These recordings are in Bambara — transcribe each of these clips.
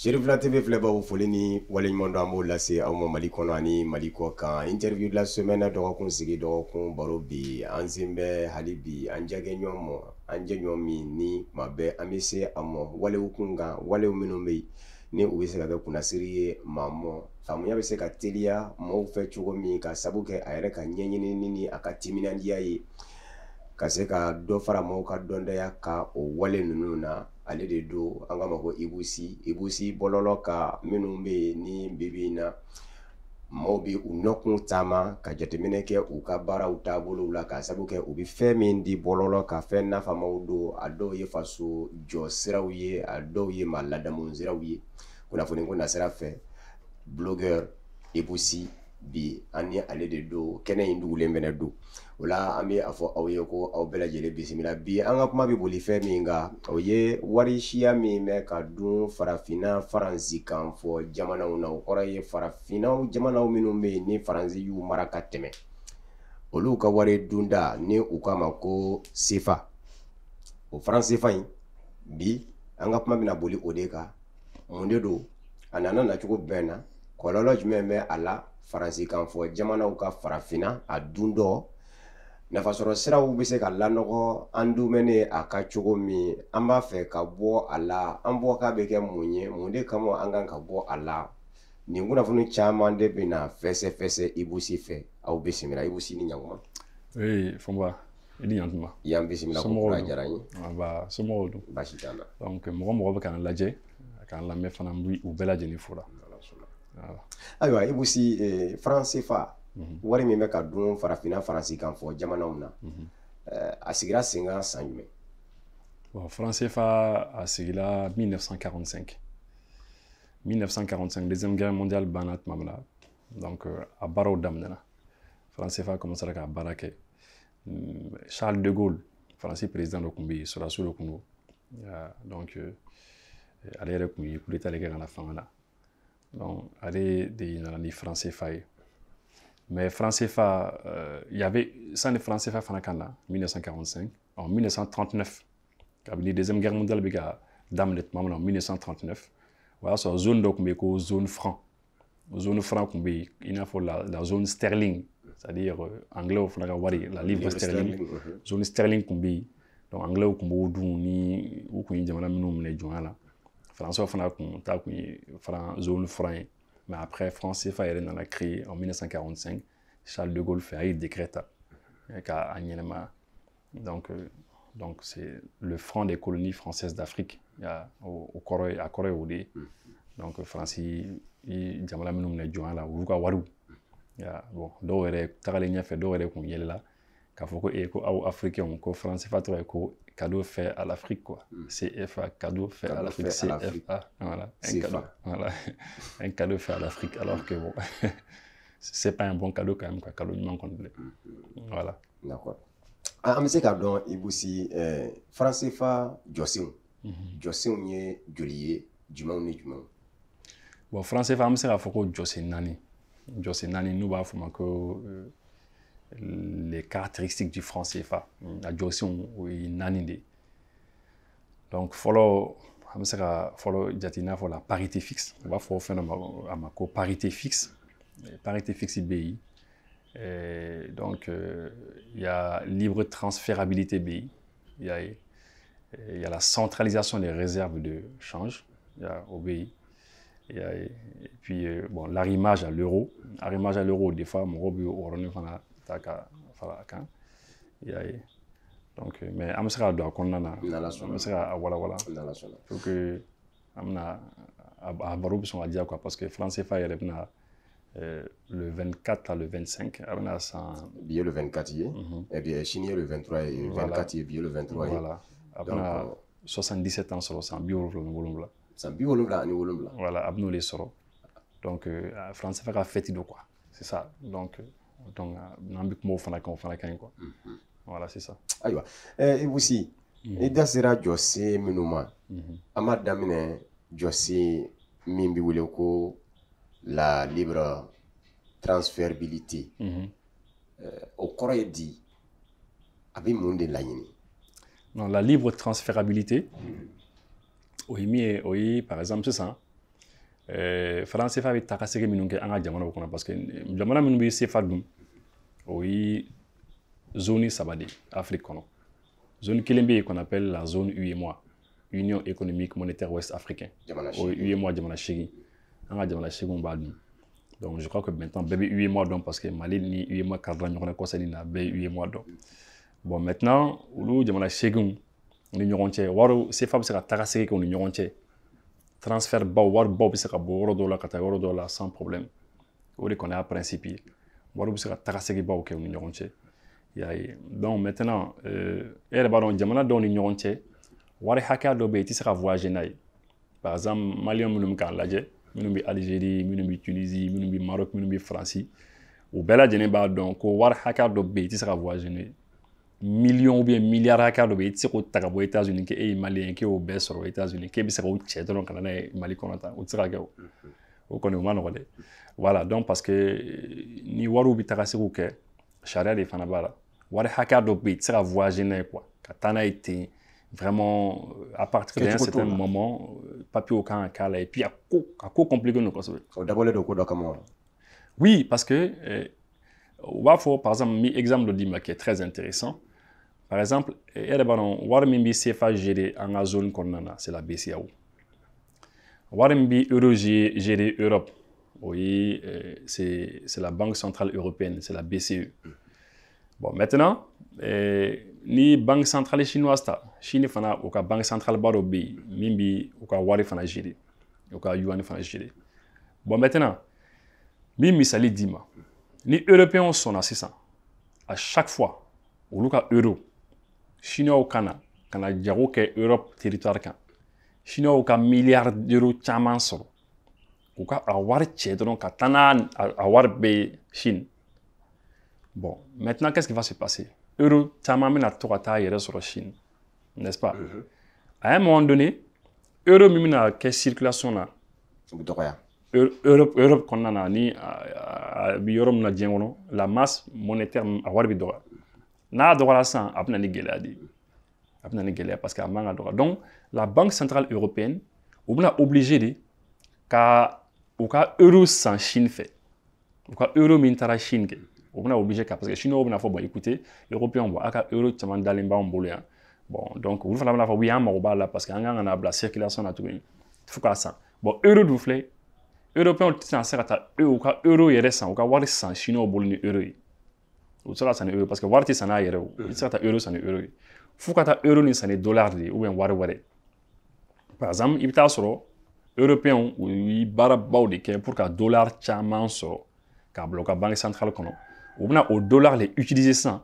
Chérifla TV filɛbaw foli ni waleɲuman dɔn an b'o lase aw ma Mali kɔnɔ ani Mali kɔ kan interview de la semaine dɔgɔkun sigi dɔgɔkun baro bi an sen bɛ hali bi an jɛgɛɲɔgɔn mɔ an jɛɲɔgɔn min ni tuma bɛɛ an bɛ se a mɔ walew kun kan walew minnu bɛ yen ni u bɛ se ka kɛ kunnasiri ye maa mɔ faamuya bɛ se ka teliya maaw fɛ cogo min ka sabu kɛ a yɛrɛ ka ɲɛɲinini ni a ka timinandiya ye ka se ka dɔ fara maaw ka dɔndaya ka o wale ninnu na ale de don an ka ma ko Ibusi bɔlɔlɔ ka minnu bɛ yen ni bibi in na maaw bɛ u nɔkun taama ka jateminɛ kɛ u ka baaraw taabolow la ka sabu kɛ u bɛ fɛn min di bɔlɔlɔ ka fɛn nafamaw don a dɔw ye faso jɔ siraw ye a dɔw ye maa ladamu siraw ye kunnafoni ko nasira fɛ blogueur Ibusi bi an ni ale de don kɛnɛ in dugulen bɛnɛ don o la an bɛ a fɔ aw ye ko aw bɛɛ lajɛlen bisimila bi an ka kuma bɛ boli fɛn min kan o ye wari siya min bɛ ka dun farafinna Faransi kan fɔ jamanaw na o kɔrɔ ye farafinnaw jamanaw minnu bɛ yen ni Faransi y'u mara ka tɛmɛ olu ka wari dunda ni u k'a ma ko CFA o franc CFA in bi an ka kuma bɛna boli o de kan mun de don a nana nacogo bɛɛ na kɔlɔlɔ jumɛn bɛ a la Faransi kan fɔ jamanaw ka farafinna a dun dɔ nafasɔrɔ siraw bɛ se ka lanɔgɔ an dumɛnen a ka cogo min an b'a fɛ ka bɔ a la an bɔ k'a bɛ kɛ mun ye mun de kama an kan ka bɔ a la nin kunnafoni caman de bɛna fɛsɛfɛsɛ Ibusi fɛ aw bisimila Ibusi ni ɲankuma. Oui, Fomba, i ni ɲantuma. Yan bisimila ko kura diyara n ye. Aba somɔgɔw don. Baasi t'a la. Donc mɔgɔ bɛ k'an lajɛ k'an lamɛn fana u bɛɛ lajɛlen fo la. Ayiwa Ibusi franc CFA wari min bɛ ka dun farafinna Faransi kan fɔ jamanaw na a sigira sen kan san jumɛn? Bon, franc CFA a sigila 1945. 1945 deuxième guerre mondiale banna tuma min na donc a baaraw daminɛna franc CFA commencera ka baara kɛ Charles de Gaulle Faransi président dɔ tun bɛ yen sɔrɔdasiw de tun don donc ale yɛrɛ tun ye coup d'état de kɛ ka na fanga na donc ale de nana ni franc CFA ye mais franc CFA il y avait sans le franc CFA fana kan na 1945 en 1939 kabini deuxième guerre mondiale bɛ ka daminɛ tuma min na en 1939 o y'a sɔrɔ zone dɔ tun bɛ yen ko zone franc tun bɛ yen i n'a fɔ la zone sterling c'est-à-dire anglais fana ka wari la livre sterling zone sterling tun bɛ yen donc anglais tun b'o dun ni u tun ye jamana minnu minɛ jɔnya la français fana ta tun ye zone franc ye mais après franc CFA yɛrɛ nana créé en 1945 Charles de Gaulle fɛ a ye décret ta k'a ɲɛnɛmaya donc c'est le franc des colonies françaises d'Afrique o kɔrɔ ye o de ye donc Faransi i jamana minnu minɛ jɔnya la olu ka wariw bon dɔw yɛrɛ tagalen ɲɛfɛ dɔw yɛrɛ tun yɛlɛla k'a fɔ ko ko aw africains ko franc CFA tɔgɔ ye ko cadeau fait à l'Afrique quoi CFA cadeau fait à l'Afrique CFA voilà un cadeau fait à l'Afrique alors que bon c'est pas un bon cadeau quand même quoi cadeau ɲuman kɔni voilà d'accord an bɛ se k'a dɔn Ibusi franc CFA jɔsenw ye joli ye jumɛnw ni jumɛnw? Bon franc CFA an bɛ se k'a fɔ ko jɔsen naani n'u b'a fɔ ma ko les caractéristiques du franc CFA a jɔsenw o ye naani de donc fɔlɔ an bɛ se ka fɔlɔ jate i n'a fɔ la parité fixe u b'a fɔ fɛn dɔ ma ko parité fixe bɛ yen donc il y a libre transférabilité bɛ yen il y a la centralisation des réserves de change o bɛ yen et puis bon l'arrimage à l'euro des fois mɔgɔw bɛ o yɔrɔnin fana ta ka fara a kan donc mais an bɛ se ka don a kɔnɔna na an bɛ se ka walawala pour que an bɛna a baro bɛ sɔn ka diya quoi parce que franc CFA yɛrɛ bɛna le 24 à le 25 a bɛna san bi ye le 24 ye et bien sini ye le 23 ye 24 ye bi ye le 23 ye voilà a bɛna 77 ans sɔrɔ san 77 san 77 voilà a bɛn'o de sɔrɔ donc franc CFA ka fête don quoi c'est ça donc n'an bɛ kuma o fana kan ye quoi voilà c'est ça. Ayiwa Ibusi i da sera jɔsen minnu ma an b'a daminɛ jɔsen min bɛ wele ko la libre transférabilité o kɔrɔ ye di a bɛ mun de laɲini? Non, la libre transférabilité o ye min ye o ye par exemple sisan France CFA bɛ taga segi minnu kɛ an ka jamanaw kɔnɔ parce que jamana minnu bɛ CFA dun o ye zone saba de Afrique kɔnɔ zone kelen bɛ yen qu'on appelle la zone UEMOA Union économique monétaire ouest africain o UEMOA jamana 8 an ka jamana 8 b'a dun donc je crois que maintenant bɛɛ bɛ UEMOA dɔn parce que Mali ni UEMOA kadira ɲɔgɔn na kɔsɛbɛ na bɛɛ ye UEMOA dɔn bon maintenant olu jamana 8 ni ɲɔgɔn cɛ wari CFA bɛ se ka taga segi kɛ u ni ɲɔgɔn cɛ transfert baw wari baw bɛ se ka bɔ yɔrɔ dɔw la ka taa yɔrɔ dɔw la sans problème o de kɔni y'a principe ye wari bɛ se ka taga segi baw kɛ u ni ɲɔgɔn cɛ y'a ye donc maintenant e yɛrɛ b'a dɔn jamana dɔw ni ɲɔgɔn cɛ wari hakɛya dɔ bɛ yen i tɛ se ka voyager n'a ye par exemple maliyɛn minnu bɛ k'an lajɛ minnu bɛ Algérie minnu bɛ Tunisie minnu bɛ Maroc minnu bɛ Faransi u bɛɛ lajɛlen b'a dɔn ko wari hakɛya dɔ bɛ yen i tɛ se ka voyager n'o ye million ou bien milliard hakɛya dɔ bɛ yen i tɛ se k'o ta ka bɔ États-Unis k'e ye maliyɛn k'e y'o bɛɛ sɔrɔ États-Unis k'e bɛ se k'o cɛ dɔrɔn ka na n'a ye Mali kɔnɔ tan o tɛ se ka kɛ o kɔni o ma nɔgɔn dɛ voilà donc parce que ni wariw bɛ taga segiw kɛ sariya de fana b'a la wari hakɛya dɔ bɛ yen i tɛ se ka voyager n'a ye quoi ka taa n'a ye ten vraiment à partir d'un certain moment papier kan ka k'a la et puis a ko compliqué non kosɛbɛ o dabɔlen don ko dɔ kama oui parce que on va faire par exemple mi exemple de qui est très intéressant par exemple il y a des wari min bi CFA gérer en la zone kɔnɔna c'est la BCEAO wari min bi euro gérer Europe oui c'est la Banque centrale européenne c'est la BCE bon maintenant ni banque centrale chinoise ta Chine fana o ka banque centrale ba dɔ bɛ yen min bi o ka wari fana gérer o ka yuan fana gérer bon maintenant min misali d'i ma ni européens sɔnna sisan à chaque fois olu ka euro chinois kana jago kɛ Europe territoire kan chinois ka milliard d'euros caman sɔrɔ u ka a wari cɛ dɔrɔn ka taa n'a a wari bɛ Chine bon maintenant qu'est-ce qui va se passer euro caman bɛna to ka taa yɛrɛ sɔrɔ Chine n'est-ce pas à un moment donné euro min bɛna kɛ circulation na o bɛ dɔgɔya Europe kɔnɔna na ni a bi yɔrɔ min na diɲɛ kɔnɔ la masse monétaire a wari bɛ dɔgɔya n'a dɔgɔyara sisan a bɛ na ni gɛlɛya de ye a bɛ na ni gɛlɛya parce que a man ka dɔgɔya donc la banque centrale européenne u bɛna obligé de ka u ka euro san Chine fɛ u ka euro min taara Chine kɛ u bɛna obligé ka parce que chinois bɛna fɔ bon écoutez européens bon a ka euro caman dalen b'anw bolo yan bon donc olu fana bɛna fɔ oui an mago b'a la parce que an kan ka na bila circulation na tuguni fo k'a san bon euro dun filɛ européens tɛ se ka taa u ka euro yɛrɛ san u ka wari san chinois bolo ni euro ye u tɛ se ka san ni euro parce que wari tɛ san n'a yɛrɛ o i tɛ se ka taa euro san ni euro ye fo ka taa euro ni san ni dollar de ye ou bien wari wɛrɛ par exemple i bɛ taa sɔrɔ européens u ye baarabaw de kɛ pour ka dollar caman sɔrɔ k'a bila u ka banque centrale kɔnɔ u bɛna o dollar de utiliser sisan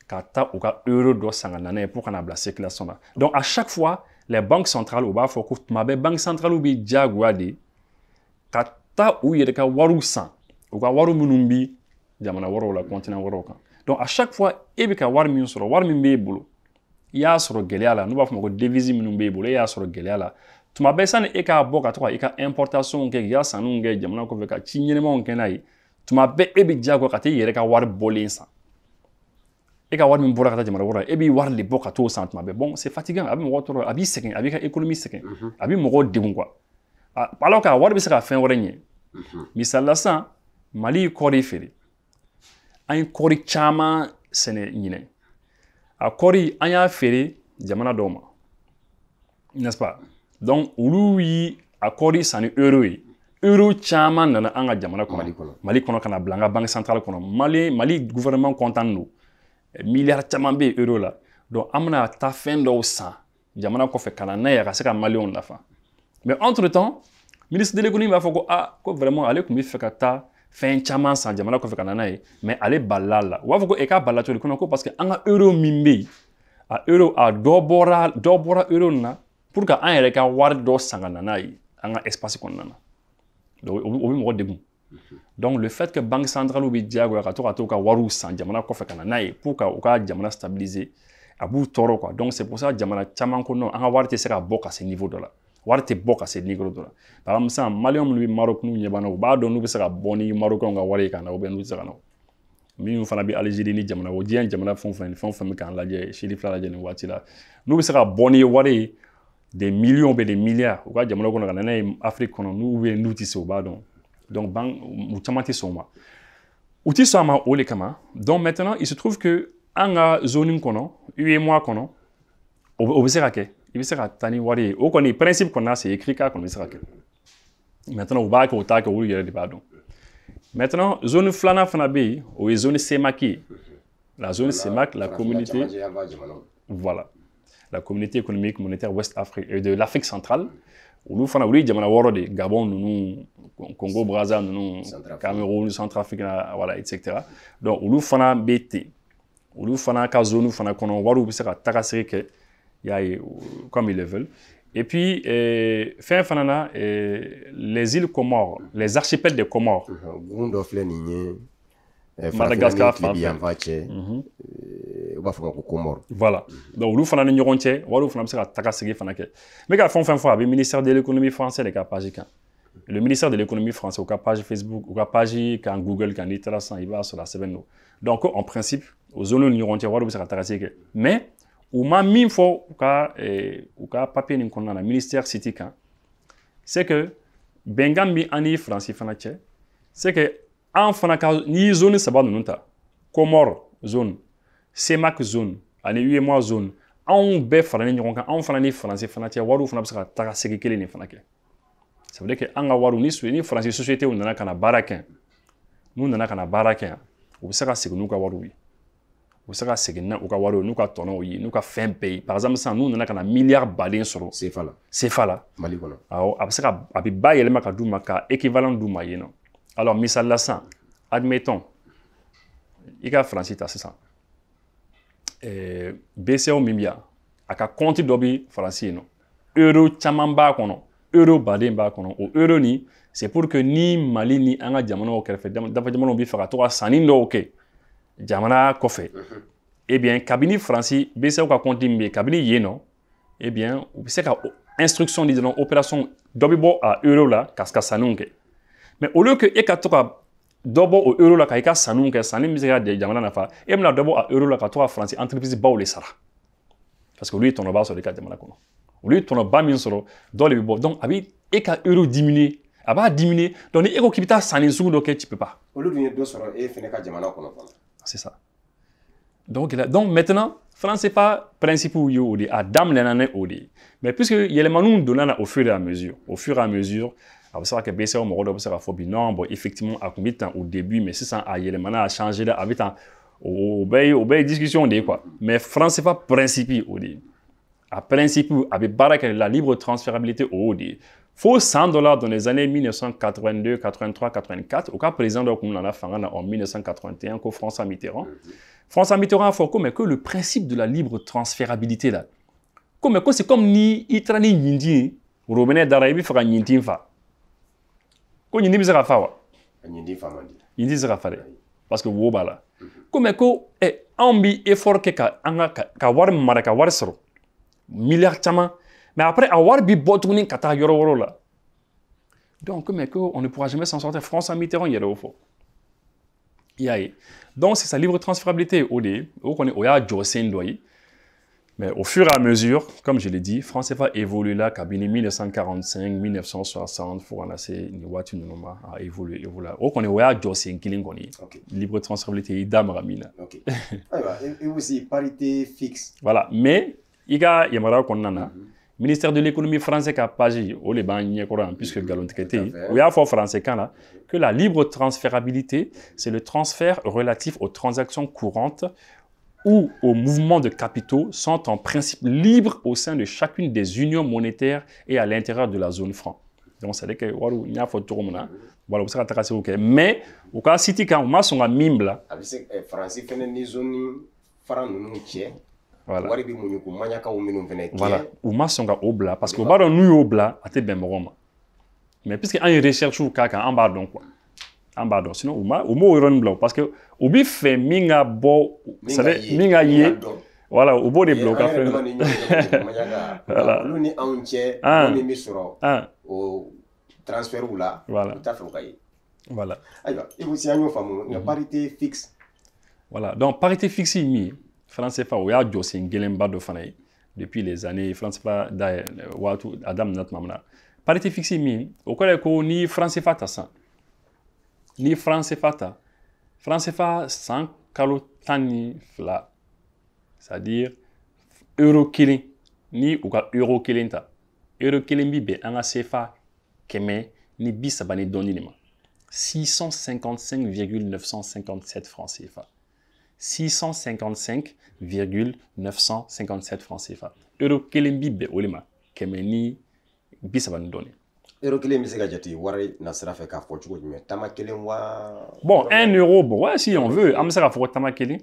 ka taa u ka euro dɔ san ka na n'a ye pour ka na bila circulation na donc à chaque fois les banques centrales u b'a fɔ ko tuma bɛɛ banque centrale bɛ diyagoya de ka taa u yɛrɛ ka wariw san u ka wari minnu bi jamana wɛrɛw la continent wɛrɛw kan donc à chaque fois e bɛ ka wari min sɔrɔ wari min b'e bolo i y'a sɔrɔ gɛlɛya la n'u b'a fɔ ma ko devise minnu b'e bolo e y'a sɔrɔ gɛlɛya la tuma bɛɛ sani e k'a bɔ ka to ka i ka importation kɛ k'i ka sanniw kɛ jamana kɔfɛ ka ci ɲɛnɛmaw kɛ n'a ye tuma bɛɛ e bɛ diyagoya ka taa i yɛrɛ ka wari bɔlen san e ka wari min bɔra ka taa jamana wɛrɛ e b'i wari de bɔ ka t'o san tuma bɛɛ bon c'est fatigant a bɛ mɔgɔ tɔɔrɔ a b'i sɛgɛn a b'i ka économie sɛgɛn a bɛ mɔgɔw degun quoi alors que a wari bɛ se ka fɛn wɛrɛ ɲɛ misali la sisan Mali ye kɔɔri feere an ye kɔɔri caman sɛnɛ ɲinɛ a kɔɔri an y'a feere jamana dɔw ma n'est-ce pas donc olu yi a kɔɔri san ni euro ye euro caman nana an ka jamana kɔnɔ Mali kɔnɔ ka na bila an ka banque centrale kɔnɔ Mali gouvernement content don milliard caman bɛ euro la donc an bɛna taa fɛn dɔw san jamana kɔfɛ ka na n'a ye a ka se ka maliyɛnw nafa mais entre temps ministre de l'économie b'a fɔ ko ko vraiment ale tun bɛ fɛ ka taa fɛn caman san jamana kɔfɛ ka na n'a ye mais ale balila la u b'a fɔ ko e k'a balila cogo di ko parce que an ka euro min bɛ yen a euro a dɔ bɔra euro na pour que an yɛrɛ ka wari dɔ san ka na n'a ye an ka espace kɔnɔna na donc o bɛ mɔgɔ degun donc le fait que banque centrale bɛ diyagoya ka to ka t'u ka wariw san jamana kɔfɛ ka na n'a ye pour que u ka jamana stabiliser a b'u tɔɔrɔ quoi donc c'est pour ça jamana caman ko non an ka wari tɛ se ka bɔ ka se niveau dɔ la wari tɛ bɔ ka se niveau dɔ la par exemple sisan maliyɛnw minnu bɛ Maroc n'u ɲɛ banna u b'a dɔn n'u bɛ se ka bɔ ni Marocɛnw ka wari ye ka na ou bien n'u tɛ se ka na minnu fana bɛ Algérie ni jamana o diɲɛ jamana fɛn o fɛn bɛ k'an lajɛ Chili fila lajɛ nin waati la n'u bɛ se ka bɔ ni wari ye des millions ou des milliards ou quoi jamana kono kana Afrique kono nous we nous tissé au badon donc ban ou chamati soma outi sama o le kama donc maintenant il se trouve que anga zoning kono UEMOA kono obisera ke ibisera tani wari o koni principe qu'on a c'est écrit ka kono ibisera ke maintenant au ba ko ta ko wuri yere de badon maintenant zone flana fana be o zone semaki la zone CEMAC la communauté voilà la communauté économique monétaire Ouest Afrique et de l'Afrique centrale où nous faisons oui jamana woro de Gabon nous Congo Brazza nous Cameroun Centrafrique voilà etc. Donc où nous faisons BT où nous faisons ka zone nous faisons kono waro bisaka takasiri ke ya comme ils le veulent et puis fin fanana les îles Comores les archipels des Comores Madagascar voilà donc nous faisons une ronde waro faisons bisaka takasiri fanake mais ka fon fois avec ministère de l'économie français les capages le ministère de l'économie français au page Facebook au page quand Google quand intéressant il va sur la 7 donc en principe aux zones où on tient waro bisaka takasiri mais ou ma mine fo ou ka papier ni konna na ministère city kan c'est que bengambi ani français fanache c'est que en fana ka ni zone saba nunta Comores zone CEMAC zone ani UEMOA zone en be fana ni ɲɔgɔn kan en fana ni français fanache waru fana bisaka taga segi kelen ni fanake ça veut dire que an ga waru ni français société ou nana kana baraken nous nana kana baraken ou bisaka segi nu ka waru wi ou sera segna ou ka waro nous ka tono yi nous ka fin pays par exemple ça nous nana kana milliard balin soro c'est fala mali kono aw absaka abi ba yelema ka duma ka équivalent duma yeno alors misal la ça admettons ika français ta c'est ça BCO mimia aka compte dobi français no euro chamamba kono euro balin ba kono o euro ni c'est pour que ni mali ni anga jamana o kerfe dafa jamana bi faka to sanindo OK jamana kofe eh bien cabinet français BCO ka compte mbi cabinet yeno eh bien c'est ka instruction disons opération dobibo à euro là kaska sanunke mais au lieu que e ka to ka dobo au euro la ka sanunke sanim misera de jamana nafa e mla dobo à euro la ka to français entreprise ba o le sara parce que lui ton ba sur le cas jamana kono lui ton ba min soro do le bibo donc abi e ka euro diminuer aba diminuer donc e ko kibita sanin sugu do ke tu peux pas au lieu de do soro e fene ka jamana kono c'est ça. Donc maintenant, France c'est pas principe où yo à dame l'année odi. Mais puisque il y a les manous donnant au fur et à mesure, alors ça que BCO me redonne ça phobie non bon effectivement à combien de temps au début mais c'est ça a y a les manants a changé là avec temps au discussion des quoi. Mais France c'est pas principe odi. À principe avec barak la libre transférabilité odi. Faut $100 dans les années 1982, 83, 84. Au cas président de en 1981, que François Mitterrand. François Mitterrand a fait que le principe de la libre transférabilité là. Comme c'est comme ni itrani nyindi, Romain Daraïbi fera nyindi fa. Ko nyindi bizara fa wa. Nyindi fa mandi. Nyindi zara fa parce que wo bala. Comme ko ambi effort que ka war maraka war soro. Milliard chama. Mais après avoir bi botounin kata yoro woro là. Donc mais que on ne pourra jamais s'en sortir. François Mitterrand il est au fond. Donc c'est sa libre transférabilité au qu'on est au ya josen doyi. Mais au fur et à mesure, comme je l'ai dit, France va évoluer là, cabinet 1945, 1960, faut en assez ni watu noma a évolué au qu'on est au ya josen killing koni. Libre transférabilité d'amramina. OK. Et aussi parité fixe. Voilà, mais il y a yamara konana. Ministère de l'économie français a pagi au Liban, puisque Galon Tekete, il y a fort français là, que la libre transférabilité, c'est le transfert relatif aux transactions courantes ou aux mouvements de capitaux sont en principe libres au sein de chacune des unions monétaires et à l'intérieur de la zone franc. Donc, c'est-à-dire que il y a photo voilà, vous savez tracer OK. Mais au cas city quand on a son mimble, français fait une zone franc nous tient. Voilà. Voilà. Ou masonga obla parce que au bas nous obla a te ben moroma. Mais puisque en recherche ou kaka en bas donc quoi. En bas donc sinon au mot run blanc parce que au bi fait minga bo ça veut minga yé. Voilà au beau des blocs après. Voilà. Nous ni entier on est mis sur au transfert ou là. Voilà. Tout à fait. Voilà. Aïe, et vous si agno famu la parité fixe. Voilà. Donc parité fixe mi français fa o ya josin gelemba do fanayi depuis les années franc CFA da waatu adam nat mamna parité fixe min o kole ko ni franc CFA ta san ni franc CFA ta franc CFA 100 kalo tani fla c'est-à-dire euro kelen ni u ka euro kelen ta euro kelen bi be an ka CFA kɛmɛ ni bi saba ni dɔɔni de ma 655,957 francs CFA 655,957 francs CFA euro kelen bi bɛn o de ma kɛmɛ ni bi saba ni dɔɔni euro kelen bɛ se ka jate wari na sira fɛ k'a fɔ cogo jumɛn tama kelen wa bon 1 euro bon ouais si on veut an bɛ se k'a fɔ ko tama kelen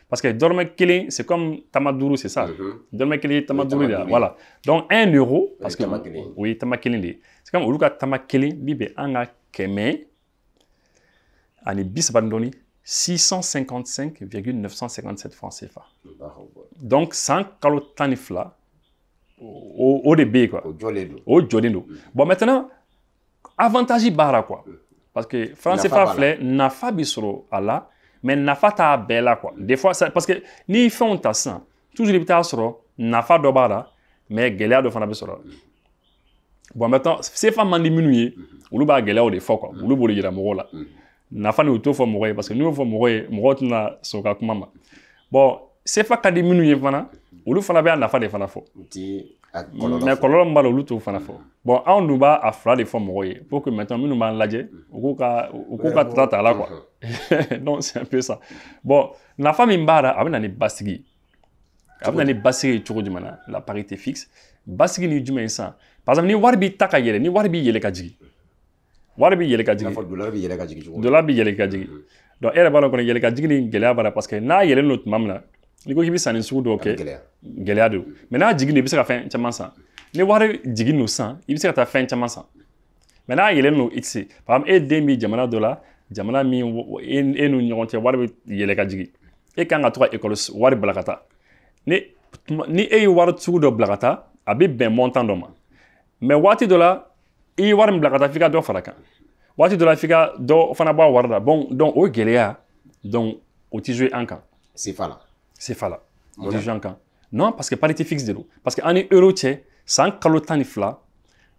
parce que dɔrɔmɛ kelen c'est comme tama duuru c'est ça dɔrɔmɛ kelen tama duuru de la voilà donc 1 euro parce que oui tama kelen de c'est comme olu ka tama kelen bi bɛn an ka kɛmɛ ani bi saba ni dɔɔni 655,957 francs CFA. Donc, 100 kalo tan ni fila, o de bɛ yen quoi. O jɔlen don. Bon, maintenant, avantage b'a la quoi. Parce que franc CFA filɛ, nafa bɛ sɔrɔ a la, mais nafa t'a bɛɛ la quoi. Des fois, parce que ni fɛnw ta sisan, toujours i bɛ taa sɔrɔ nafa dɔ b'a la, mais gɛlɛya dɔ fana bɛ sɔrɔ. Bon, maintenant, CFA man di minnu ye, olu b'a gɛlɛyaw de fɔ quoi. Olu b'o de yira mɔgɔw la. Nafa ni o t'o fɔ mɔgɔ ye parce que n'u y'o fɔ mɔgɔ ye mɔgɔw tɛna sɔn ka kuma ma bon CFA ka di minnu ye fana olu fana bɛ a nafa de fana fɔ mais kɔlɔlɔ min b'a la olu t'o fana fɔ bon anw dun b'a fila de fɔ mɔgɔw ye pour que maintenant minnu b'an lajɛ u k'u ka tata ta a la quoi donc c'est un peu ça bon nafa min b'a la a bɛ na ni basigi a bɛ na ni basigi ye cogo jumɛn na la parité fixe basigi ni jumɛn ye sisan par exemple ni wari b'i ta ka yɛlɛ ni wari b'i yɛlɛ ka jigin wari bɛ yɛlɛ ka jigin dollar bɛ yɛlɛ ka jigin cogo dollar bɛ yɛlɛ ka jigin donc e yɛrɛ b'a dɔn kɔni yɛlɛ ka jigin ni gɛlɛya b'a la parce que n'a yɛlɛlen don tuma min na n'i ko k'i bɛ sanni sugu dɔw kɛ gɛlɛya don mais n'a jigin de i bɛ se ka fɛn caman san ni wari jigin don san i bɛ se ka taa fɛn caman san mais n'a yɛlɛlen don i tɛ se par exemple e den bɛ jamana dɔ la jamana min e n'u ni ɲɔgɔn cɛ wari bɛ yɛlɛ ka jigin e kan ka to ka école wari bila ka taa ni e ye wari sugu dɔ bila ka taa a bɛ bɛn montant dɔ ma mais waati dɔ la i ye wari min bila ka taa f'i ka dɔ fara kan waati dɔ la f'i ka dɔ fana bɔ a wari la bon donc o gɛlɛya donc o tɛ jouer an kan CFA la o tɛ jouer an kan non parce que parité fixe de don parce que an ni euro cɛ san kalo tan ni fila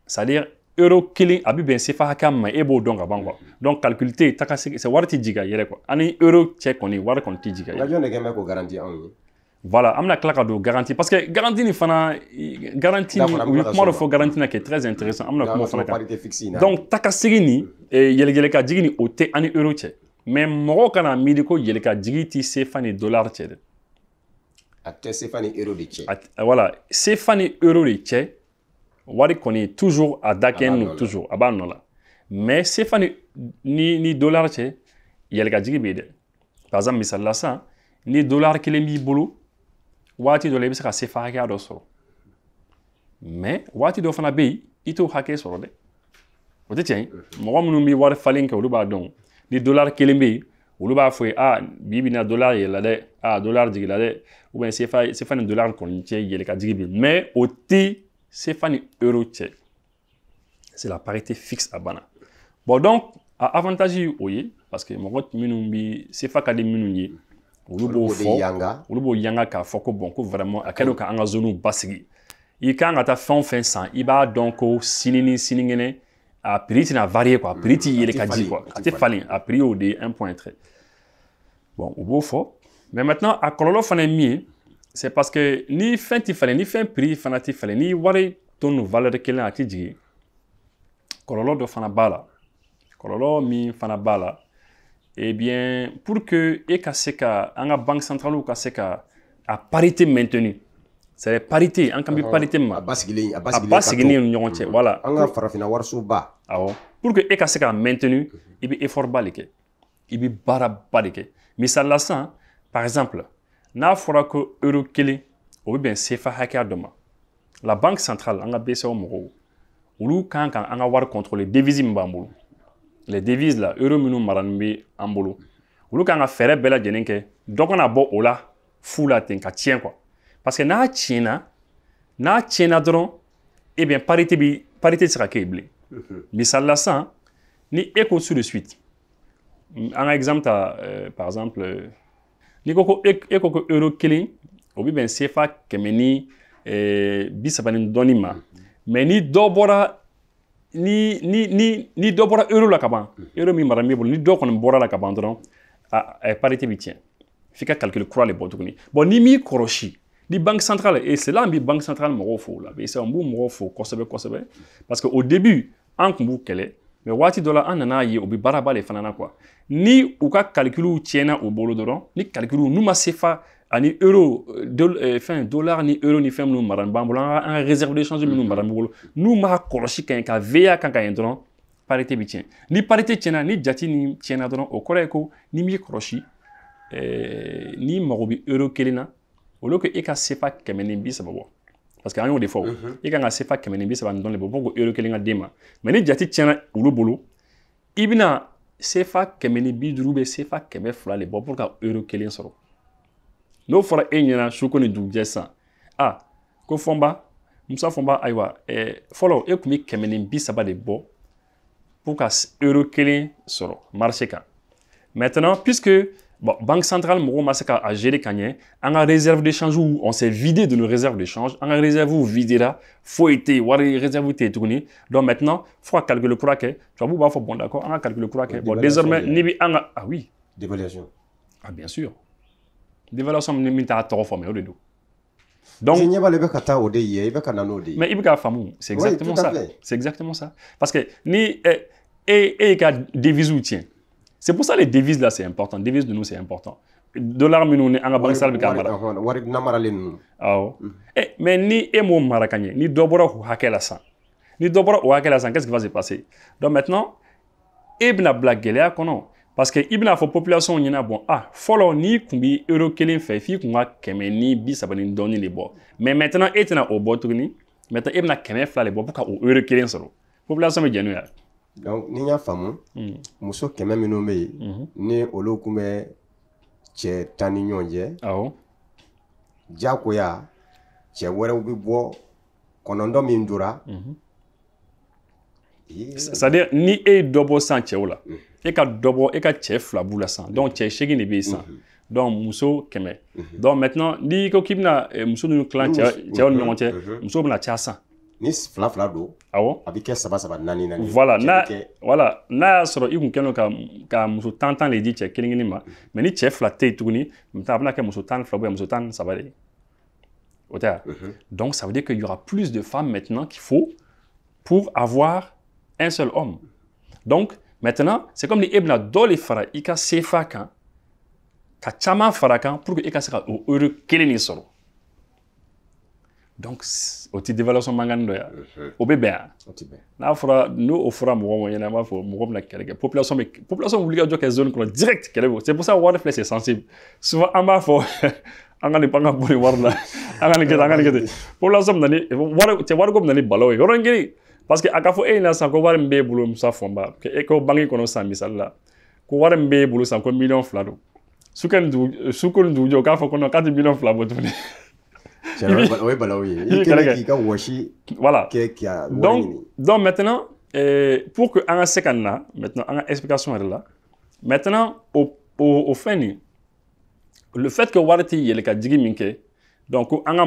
c'est à dire euro kelen a bɛ bɛn CFA hakɛya min ma e b'o dɔn ka ban quoi donc calcul tɛ yen c'est wari tɛ jigin a yɛrɛ quoi an ni euro cɛ kɔni wari kɔni tɛ jigin a yɛrɛ. Nka jɔn de kɛ bɛ k'o garanti anw ye. Voilà, on a tila ka don garantie parce que garantie ni fana garantie ni u ye kuma dɔ fɔ garantie na qui est très intéressant an bɛna kuma o fana kan donc takasegin ni yɛlɛyɛlɛ ka jigin ni o tɛ an ni euro cɛ mais mɔgɔw kana miiri ko yɛlɛ ka jigin tɛ CFA ni dollar cɛ dɛ. A tɛ CFA ni euro de cɛ. Voilà, CFA ni euro de cɛ wari kɔni toujours a da kɛ no toujours a b'a nɔ la mais CFA ni dollar cɛ yɛlɛ ka jigin bɛ yen dɛ par exemple misali la sisan ni dollar kelen b'i bolo. Waati dɔ la i bɛ se ka CFA hakɛya dɔ sɔrɔ mais waati dɔ fana bɛ yen i t'o hakɛ sɔrɔ dɛ o tɛ tiɲɛ ye mɔgɔ minnu bɛ wari falen kɛ olu b'a dɔn ni dollar kelen bɛ yen olu b'a fɔ bi bi in na dollar yɛlɛla dɛ dollar jigila dɛ ou bien CFA ni dollar kɔni cɛ yɛlɛ ka jigin bɛ yen mais o tɛ CFA ni euro cɛ c'est la parité fixe a banna bon donc a avantage ye o ye parce que mɔgɔ minnu bɛ CFA ka di minnu ye. Olu b'o yanga k'a fɔ ko bon ko vraiment a kɛlen ka an ka zone basigi i kan ka taa fɛn o fɛn san i b'a dɔn ko sini ni sinikɛnɛ a prix tɛna varier quoi prix tɛ yɛlɛ ka jigin quoi a tɛ falen a prix y'o de ye 1.13 bon u b'o fɔ mais maintenant a kɔlɔlɔ fana ye min ye c'est parce que ni fɛn tɛ falen ni fɛn prix fana tɛ falen ni wari tonu valeur kelen a tɛ jigin kɔlɔlɔ dɔ fana b'a la kɔlɔlɔ min fana b'a la. Eh bien, pour que la banque centrale ka se ka a parité maintenue, c'est la parité, en kambi parité ma. A basigili ni ɲɔgɔn cɛ, voilà. An ka farafina wariso ba. Awɔ. Pour que ka se ka maintenu, i bɛ effort ba de kɛ, i bɛ baara ba de kɛ. Misali la sisan, par exemple, n'a fɔra ko euro kelen o bɛ bɛn CFA hakɛya dɔ ma, la banque centrale an ka BCEAO mɔgɔw, olu kan ka an ka wari contrôler devise min b'an bolo. Les devises là, euro minnu marani bɛ an bolo olu kan ka fɛɛrɛ bɛɛ lajɛlen kɛ dɔ kana bɔ o la fu la ten ka tiɲɛ quoi parce que n'a tiɲɛna dɔrɔn eh bien parité tɛ se ka kɛ yen bilen misali la sisan ni e ko tout de suite an ka exemple ta par exemple n'i ko ko e ko ko euro kelen o bɛ bɛn CFA kɛmɛ ni 30 ni dɔɔni ma mais ni dɔ bɔra ni dɔ bɔra euro la ka ban euro min mara min bolo ni dɔ kɔni bɔra la ka ban dɔrɔn parité bɛ tiɲɛ f'i ka calcul kura de bɔ tuguni bon ni m'i kɔlɔsi ni banque centrale et c'est là an bɛ banque centrale mɔgɔw fo la c'est on b'u mɔgɔw fo kosɛbɛ parce que au début an kun b'u kɛlɛ mais waati dɔ la an nana ye u bɛ baaraba de fana na quoi ni u ka calculs tiɲɛna u bolo dɔrɔn ni calculs n'u ma CFA ani euro dollar ni euro ni fɛn minnu mara b'an bolo an ka réserve de change minnu mara b'an bolo n'u m'a kɔlɔsi ka ɲɛ ka veiller kan ka ɲɛ dɔrɔn parité bɛ tiɲɛ ni parité tiɲɛna ni jate ni tiɲɛna dɔrɔn o kɔrɔ ye ko ni m'i kɔlɔsi ni mago bɛ euro kelen na au lieu que e ka CFA 130 bɔ parce que an y'o de fɔ i kan ka CFA 130 ni dɔɔni de bɔ pour que euro kelen ka d'e ma mais ni jate tiɲɛna olu bolo i bɛna CFA 150 bɛ CFA 200 de bɔ pour ka euro kelen sɔrɔ n'o fɔra e ɲɛna su ko ni dugujɛ sisan ko Fɔnba Musa Fɔnba ayiwa fɔlɔ e tun bɛ 130 de bɔ pour ka euro kelen sɔrɔ marché kan maintenant puisque bon, Banque centrale, on a géré on a réserve de change où on s'est vidé de nos réserves de change. On a réserve où vidé là, faut être, ou réserve où t'es tourné. Donc maintenant, faut calculer le courant que, tu vois, faut bon d'accord, on a calculé le courant que. Bon, désormais, ah oui. Dévaluation. Ah bien sûr. Dévaluation, on a trop formé au dedans. Donc, mais il y a c'est exactement ça. C'est exactement ça. Parce que ni et devise ou tient. C'est pour ça que les devises là c'est important. Devises de nous c'est important. Dollar nous on a banque centrale camara. Mais ni emo marakanye ni dobora ou hakela san. Ni dobora ou hakela san qu'est-ce qui va se passer? Donc maintenant ibna black gelea kono parce que ibna fo population nyina bon follow ni kumbi euro kelen fait fi kunga kemeni bi sabani doni les bo. Mais maintenant etna au botuni maintenant ibna kemé fla les bo pour ka euro kelen soro. Population me jenu ya. Donc ni y'a faamu muso kɛmɛ minnu bɛ yen ni olu kun bɛ cɛ 10 ni ɲɔgɔn cɛ jagoya cɛ wɛrɛw bɛ bɔ 9 min dora c'est-à-dire ni e dɔ bɔ san cɛw la e ka dɔ bɔ e ka cɛ 2 b'u la san donc cɛ 8 de bɛ yen san donc muso 100 donc maintenant ni ko k'i bɛna muso ninnu tilan cɛw ni ɲɔgɔn cɛ muso bɛna caya san ni fila don awɔ a bɛ kɛ 3 4 voilà n'a y'a sɔrɔ i kun kɛlen ka muso 10 de di cɛ kelen ma mais ni cɛ 2 tɛ yen tuguni maintenant a bɛna kɛ muso 12 ou muso 13 de o tɛ donc ça veut dire qu'il y aura plus de femmes maintenant qu'il faut pour avoir un seul homme donc maintenant c'est comme ni e bɛna dɔ de fara i ka CFA kan ka caman fara kan pour que e ka se ka o euro kelen de sɔrɔ. Donc, au titre d'évaluation mangando, au bébé, n'a fera nous au fera moyen n'a pas pour la population obligatoire que zone direct c'est pour ça que c'est sensible souvent en bas faut on a les pangas pour voir là on a les population nani tu vois comme nani balo et parce que akafo e na sa ko war mbe bulu Musa Fɔnba que ko bangi kono sa misal la ko war mbe bulu sa ko million flado sukon du jo ka fo kono 4 millions flado tuni. Voilà. Donc maintenant, pour que on a maintenant on a explication est là. Maintenant au fin le fait que warati y le cas digi minke donc on a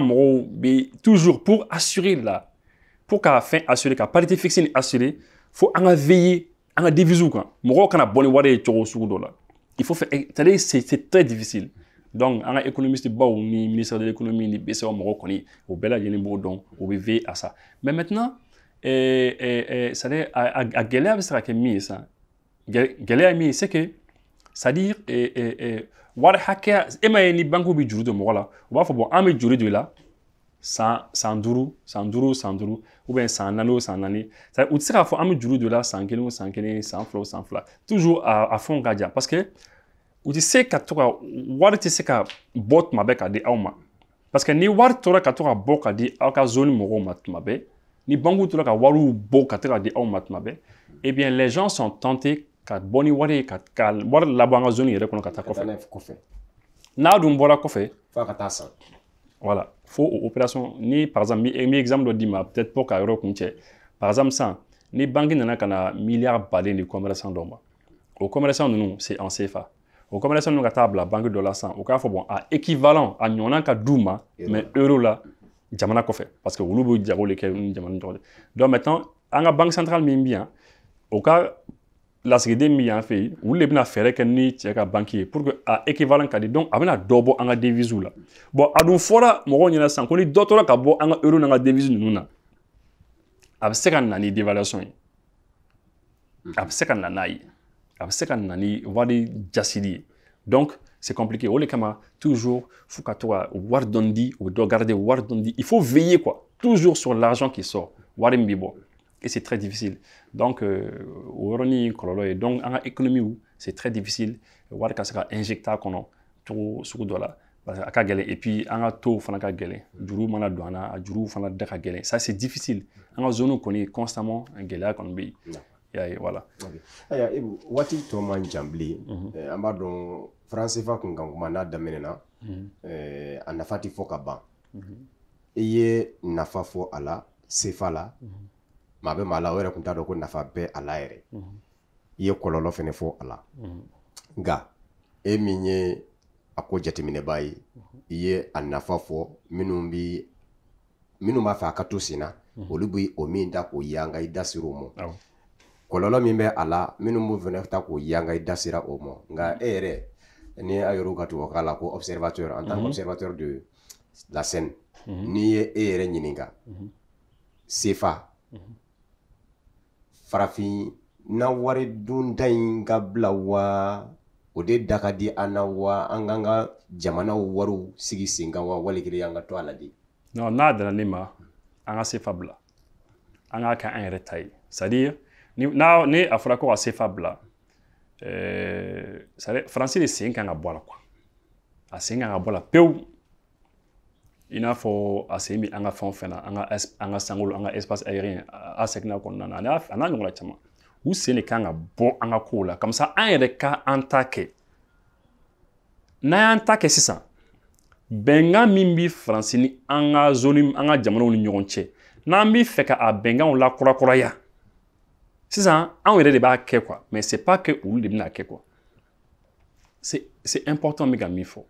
toujours pour assurer là pour qu'à fin assurer qu'à parité fixe assurer faut on a veiller on a diviser quoi. Moro kana boni wari choro sugu là. Il faut faire c'est très difficile. Donc, on a économiste ni ministre de l'économie ni BCO Moroconi au bel ajenibo donc au veiller à ça. Mais maintenant ça dire à Gelea sera que mi ça. Gelea mi c'est que ça dire war hacker ni banko bi juru de mola. On va faut bon ami juru de là 100 duru ou bien 100 nani. Ça ou sera faut ami juru de là 100 kilo 100 fla toujours à fond gadia parce que ou tu sais ka toka war tu sais ka bot mabe ka di awma parce que ni war tora ka toka bot ka di aw ka zone mogo matmabe ni bangu tora ka waru bot ka toka di awma matmabe eh bien les gens sont tentés ka boni wari ka war la banga zone yere kono ka ta kofe na dum bora kofe fa ka ta san voilà faut opération ni par exemple mi exemple do dima peut-être pour ka euro kunche par exemple ça ni bangi nana kana milliard balé de commerçants doma au commerçants nous c'est en CFA. Au commerçant nous table la banque de dollar 100 au cas faut bon à équivalent à nyona ka douma mais euro là jamana kɔfɛ parce que olu bɛ jago de kɛ ni jamana ɲɔgɔn cɛ. Donc maintenant an ka banque centrale min bi yan o ka lasigiden min y'an fɛ yen olu de bɛna fɛɛrɛ kɛ ni cɛ ka banque ye pour que a équivalent ka di donc a bɛna dɔ bɔ an ka devise la bon a dun fɔra mɔgɔw ɲɛna sisan ko ni dɔ tora ka bɔ an ka euro n'an ka devise ninnu na a bɛ se ka na ni dévaluation ye a bɛ se ka na n'a ye a bɛ se ka na ni wari jasili ye donc c'est compliqué o de kama toujours faut ka to ka wari dɔn di o bɛ dɔ garder wari dɔn di il faut veiller quoi toujours sur l'argent qui sort wari min bɛ bɔ et c'est très difficile donc o yɔrɔnin kɔlɔlɔ ye donc an ka économie c'est très difficile wari ka se ka injecter a kɔnɔ cogo sugu dɔ la parce que a ka gɛlɛn et puis an ka taux fana ka gɛlɛn juru mana don an na a juruw fana da ka gɛlɛn ça c'est difficile an ka zone kɔni constamment gɛlɛya kɔni bɛ yen voilà. Ayiwa Ibu waati tɔ man jan bilen an b'a dɔn franc CFA kun kan kuma n'a daminɛna a nafa tɛ fɔ ka ban i ye nafa fɔ a la CFA la maa bɛ maa la o yɛrɛ tun t'a dɔn ko nafa bɛ a la yɛrɛ i ye kɔlɔlɔ fɛnɛ fɔ a la nka e min ye a ko jateminɛbaa ye i ye a nafa fɔ minnu b'a fɛ a ka to sen na olu bɛ o min da k'o yanga i da sera o ma kɔlɔlɔ min bɛ a la minnu b'o fɛnɛ ta k'o yanga i da sera o ma nka e yɛrɛ ni a yɛrɛ ka tubabukan la ko observateur en tant qu'observateur de la scène n'i ye e yɛrɛ ɲininka CFA farafin na wari dunda in ka bila wa o de da ka di an na wa an kan ka jamanaw wariw sigi sen kan wa wali kelen an ka to a la de non n'a dana ne ma an ka CFA bila an ka kɛ an yɛrɛ ta ye c'est à dire ni a fɔra ko ka CFA bila faransi de sen kan ka bɔ a la quoi a sen kan ka bɔ a la pewu i n'a fɔ a sen bɛ an ka fɛnw fɛn na an ka sankolo an ka espace aérien a segin kɔnɔna na a n'a ɲɔgɔnna caman u sen de kan ka bɔ an ka kow la comme ça an yɛrɛ ka an ta kɛ n'an y'an ta kɛ sisan bɛnkan min bɛ faransi ni an ka zone an ka jamanaw ni ɲɔgɔn cɛ n'an bɛ fɛ ka a bɛnkanw lakurakuraya sisan anw yɛrɛ de b'a kɛ quoi mais c'est pas que olu de bɛna kɛ quoi c'est important n bɛ ka min fɔ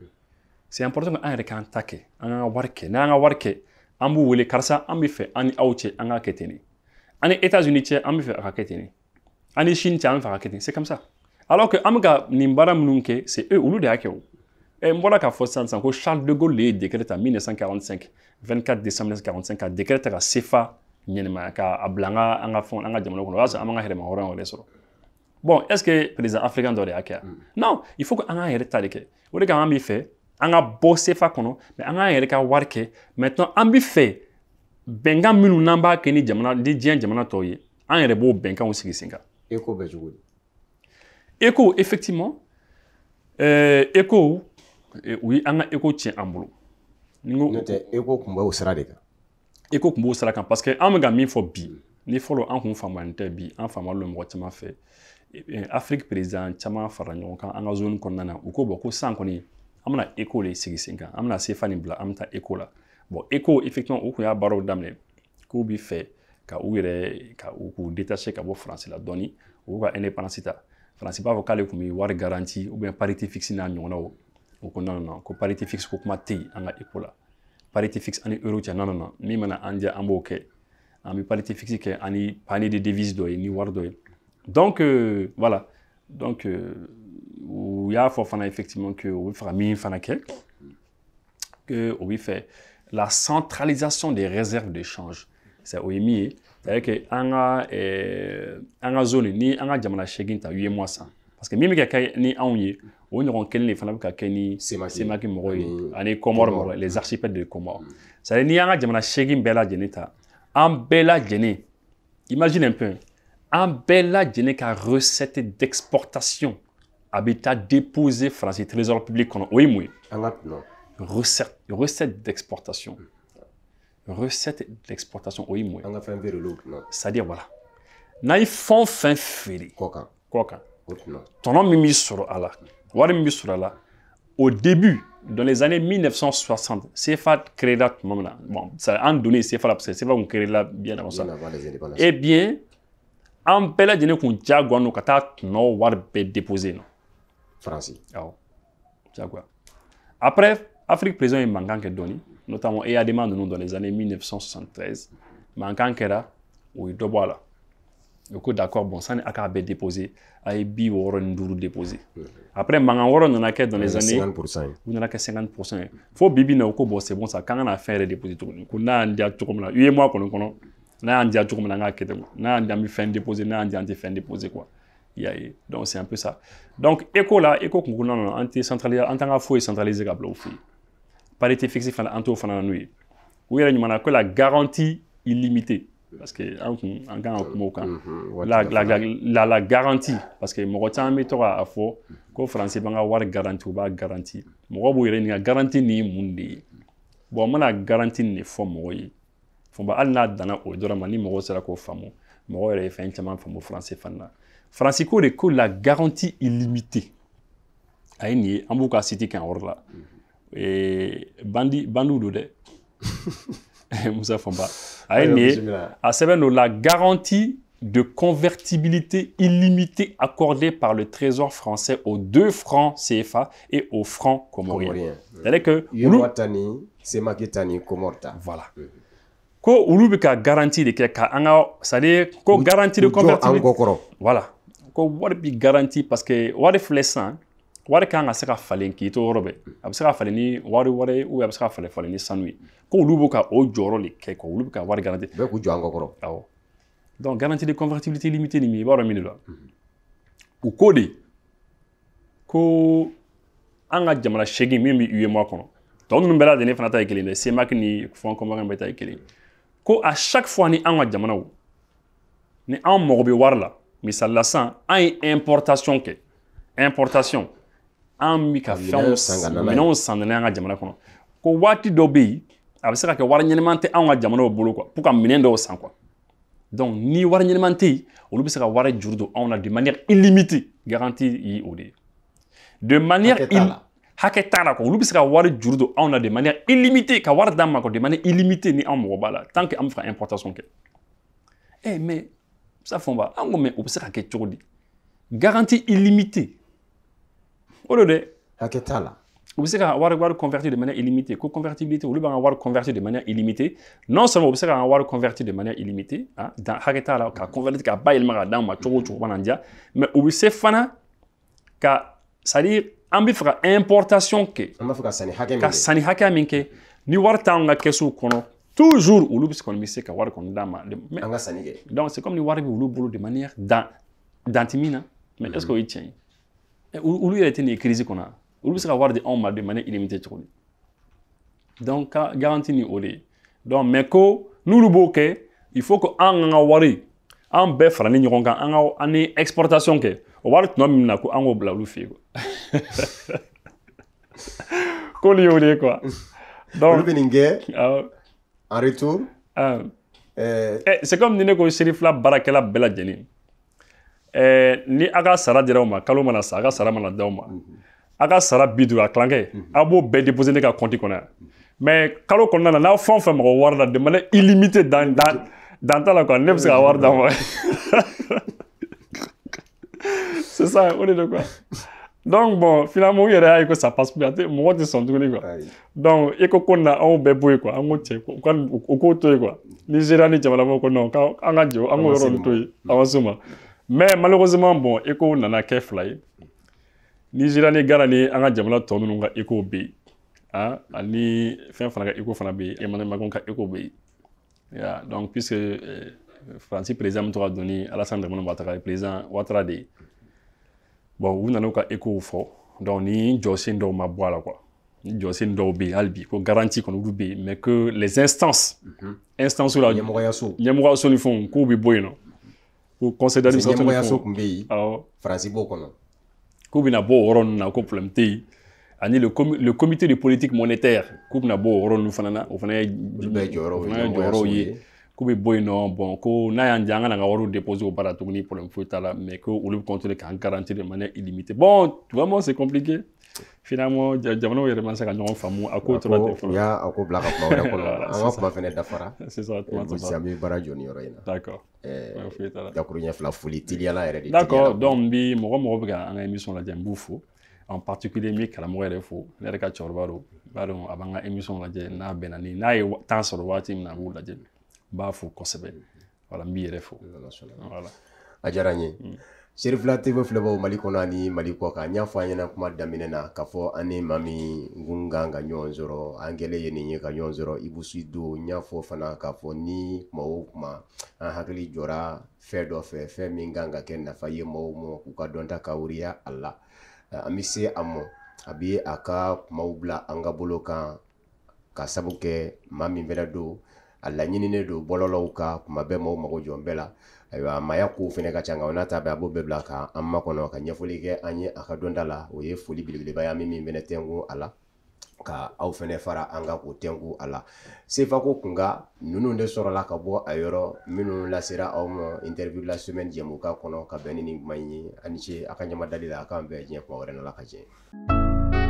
c'est important que an yɛrɛ k'an ta kɛ an ka wari kɛ n'an ka wari kɛ an b'u wele karisa an bɛ fɛ an ni aw cɛ an ka kɛ ten de an ni États-Unis cɛ an bɛ fɛ a ka kɛ ten de an ni Chine cɛ an bɛ fɛ a ka kɛ ten c'est comme ça alors que an bɛ ka nin baara minnu kɛ c'est eux olu de y'a kɛ o n bɔra k'a fɔ sisan ko Charles de Gaulle de ye décret ta 1945 24 décembre 1945 ka décret ta ka CFA ɲɛnɛmaya k'a bila an ka fɛnw an ka jamana kɔnɔ o y'a sɔrɔ an b'an ka hɛrɛma hɔrɔnw yɛrɛ sɔrɔ bon est-ce que président africain dɔ de y'a kɛ non il faut que an k'an yɛrɛ ta de kɛ o de kama an bɛ fɛ an ka bɔ CFA kɔnɔ mais an k'an yɛrɛ ka wari kɛ maintenant an bɛ fɛ bɛnkan minnu n'an b'a kɛ ni diɲɛ jamana tɔw ye an yɛrɛ b'o bɛnkanw sigi sen kan ECO bɛ cogo di ECO effectivement ECO u ye an ka ECO tiɲɛ an bolo n'o tɛ ECO tun b'o sira de kan ECO tun b'o sira kan parce que an bɛ ka min fɔ bi ni fɔlɔ an kun faamuyalen tɛ bi an faamuyalen don mɔgɔ caman fɛ Afrique président caman farala ɲɔgɔn kan an ka zone kɔnɔna na u ko bɔn ko sisan kɔni an bɛna ECO de sigi sen kan an bɛna CFA nin bila an bɛ taa ECO la bon ECO effectivement u kun y'a baaraw daminɛ k'u bɛ fɛ ka u yɛrɛ k'u détacher ka bɔ faransi la dɔɔni u ka indépendance ta faransi b'a fɔ k'ale tun bɛ wari garantie ou bien parité fixe n'a ɲɔgɔnnaw o ko non ko parité fixe ko kuma tɛ yen an ka ECO la parité fixe ani euro cɛ non min mana an jɛ an b'o kɛ an bɛ parité fixe kɛ ani panier de devise dɔ ye ni wari dɔ ye donc voilà donc u y'a fɔ fana effectivement que u bɛ fɛ ka min fana kɛ que u bɛ fɛ la centralisation des réserves de change c'est o ye min ye c'est-à-dire que an ka zone ni an ka jamana 8 ta UEMOA san parce que min bɛ ka kɛ ni anw ye o ɲɔgɔn kelen de fana bɛ ka kɛ ni CEMAC mɔgɔw ye ani Comores mɔgɔw les archipels de Comores c'est-à-dire ni an ka jamana 8 bɛɛ lajɛlen ta an bɛɛ lajɛlen imagine un peu an bɛɛ lajɛlen ka recette d'exportation a bɛ taa déposer faransi trésor public kɔnɔ o ye mun ye recette d'exportation o ye mun ye c'est-à-dire voilà n'a ye fɛn o fɛn feere kɔ kan tɔnɔ min bɛ sɔrɔ a la wari min bɛ sɔrɔ a la au début dans les années 1960 CFA créera tuma min na bon an donnen CFA la parce que CFA kun créera bien avant ça eh bien an bɛɛ lajɛlen kun diyagoya don ka taa tɔnɔ wari bɛɛ déposer yen nɔ faransi awɔ diyagoya après Afrique président est manquant que Doni, notamment et à des membres dans les années 1973, manquant que là, oui, de voilà. Donc d'accord, bon, ça n'est pas déposé, a bi woro nduru déposé. Après, mangan woro n'en a que dans les années 50%. Vous n'en a que 50%. Faut bibi na ko bon c'est bon ça quand on a fait déposer tout. Ko na ndia tout comme là. Uye moi kono na ndia tout comme na ngakete. Na ndia mi fin déposer, na ndia anti fin déposer quoi. Donc c'est un peu ça. Donc éco là, éco qu'on non anti centralisé en tant que faux centralisé comme là aussi. Parité fixe fan anto fan nuit. Oui, il y a que la garantie illimitée. Parce que la garantie parce que mo tan mi to a fo ko français banga war garantie ba garantie mo bo yere ni garantie ni mundi bon mana garantie ni fo mo yi fo ba alna dana o dora mani mo sera ko famo mo yere fe ntama famo français fanna français ko de ko la garantie illimitée ay ni ambuka city kan orla et bandu do de Moussa Famba. À la garantie de convertibilité illimitée accordée par le Trésor français aux 2 francs CFA et aux francs comoriens. C'est-à-dire que... Voilà. Ko ulu bika garantie de ka anga c'est-à-dire ko garantie de convertibilité. Voilà. Ko warbi garantie parce que wari flessan wari kan ga saka falen ki to robe absaka falen ni wari ou absaka falen ni sanui ko ulu boka o joro le ke ko ulu boka wari garantie be ku jango koro awo donc garantie de convertibilité limitée ni mi waro mi lo u kode ko anga jamana shegi mi uye mo kono to nu bela de ne fanata ekele ne c'est mak ni fon ko ma beta ekele ko à chaque fois ni anga jamana wo ni an mo be warla misal la san ay importation an mi ka fɛnw minɛnw sandana an ka jamana kɔnɔ ko waati dɔ bɛ yen a bɛ se ka kɛ wari ɲɛnɛman tɛ anw ka jamanaw bolo quoi pour ka minɛn dɔw san quoi donc ni wari ɲɛnɛman tɛ yen olu bɛ se ka wari juru don anw na de manière illimitée garantie yi o de ye de manière hakɛ t'a la quoi olu bɛ se ka wari juru don anw na de manière illimitée ka wari d'an ma quoi de manière illimitée ni anw mɔgɔ b'a la tant que an bɛ fɛ ka importation kɛ mais ça fɔ n ba an ko mais o bɛ se ka kɛ cogo di garantie illimitée. Vous savez avoir converti de manière illimitée. Co-convertibilité, vous voulez avoir converti de manière illimitée. Non seulement vous savez avoir converti de manière illimitée, dans Haketa là, qu'a converti qu'a bail le dans ma choco chocobandia, mais vous savez fana qu'a c'est-à-dire ambifra importation que. Qu'a sani haka minke ni warta nga kesu kono toujours ou l'ubis qu'on mise qu'a war kon dama. Donc c'est comme ni warbi ou l'ubolo de manière d'antimina, mais est-ce que il tient? Où il a été une crise qu'on a. Où il avoir des hommes de manière illimitée. Donc, garantie ni ode. Donc, mais que nous le bouquet, il faut que en awari, en bef, en exportation que, on va le nommer na ko en obla lu figo. Qu'on y ode quoi. Donc, en retour, c'est comme ni ko shérif la barakela bela jenin. Ni aga sara dira ma kalo mana sa aga sara mana daw ma aga sara bidu a klankɛ a b'o bɛɛ déposer ne ka compte kɔnɔ mais kalo kɔnɔna na n'a fɛn o fɛn mɔgɔ wari la de manière illimitée dans ta la quoi ne bɛ se ka wari d'a ma c'est ça o de don quoi donc bon finalement u yɛrɛ y'a ye ko ça passe plus mɔgɔ tɛ sɔn tuguni quoi donc e ko na anw bɛɛ bɔ yen quoi an ko cɛ u k'o to yen quoi Nigéria ni jamana mɔgɔw ko non k'an ka jɔ an k'o yɔrɔ nin to yen avance ma. Mais malheureusement, bon, éco nana ke fly. Nigeria ni Ghana ni anga jamana tonu nga éco B. Ani fin fana éco fana B. Emmanuel Macron ka éco B. Yeah, donc puisque Francis président m'a donné Alassane Dramane Ouattara président Ouattara de. Bon, vous n'avez pas éco fort. Donc ni Jocelyn do ma boire quoi. Ni Jocelyn do B albi ko garantie qu'on ouvre B mais que les instances où la Yamouraso ni font ko bi boyno. Pour conseil d'administration France kono ko bina bo oron na ko problème té ani le comité de politique monétaire ko bina bo oron nu fanana o fana joro yi ko be boy no bon ko na yan janga na waru déposer au bara tuguni problème fouta là mais que on le contrôler qu'en garantie de manière illimitée bon vraiment c'est compliqué finalement jamano yere man saka ñon famu ako to ya ako blaka ko wala ko an ko fene dafara c'est ça tout ça mi bara joni yoro ina d'accord da kuru nya fla fuli tiliala yere di d'accord donc bi mo be ga an émission la jambu fo en particulier mi karamɔgɔ yɛrɛ fo ne yɛrɛ ka cɛkɔrɔba don b'a dɔn a b'an ka émission lajɛ n'a bɛnna ni n'a ye temps sɔrɔ waati min na a b'u lajɛ n b'a fo kosɛbɛ voilà n b'i yɛrɛ fo voilà a diyara n ye Serifula TV filɛbaaw Mali kɔnɔ ani Mali kɔ kan n y'a fɔ an ɲɛna kuma daminɛ na k'a fɔ an ni maa min kun kan ka ɲɔgɔn sɔrɔ an kɛlen ye nin ye ka ɲɔgɔn sɔrɔ Ibusu Do n y'a fɔ fana k'a fɔ ni kuma o kuma an hakili jɔra fɛn dɔ fɛ fɛn min kan ka kɛ nafa ye maaw ma k'u ka dɔnta ka wuriya a la an bɛ se a mɔ a bɛ a ka kumaw bila an ka bolo kan ka sabu kɛ maa min fɛnɛ don a laɲininen don bɔlɔlɔw ka kuma bɛɛ maaw mago jɔ bɛɛ la ayiwa maaya kow fɛnɛ ka ca nka o n'a ta bɛɛ a b'o bɛɛ bila ka an makɔnɔ ka ɲɛfɔli kɛ an ye a ka dɔnta la o ye foli belebeleba ye an bɛ min fɛnɛ tɛnku a la ka aw fɛnɛ fara an ka k'o tɛnku a la sefako kunka ninnu de sɔrɔla ka bɔ a yɔrɔ minnu lasera aw ma interview la semaine jɛmukan kɔnɔ ka bɛn ni nin kuma in ye a ni ce a ka ɲamadali la a k'an bɛn diɲɛ kuma wɛrɛ n'Ala ka jɛ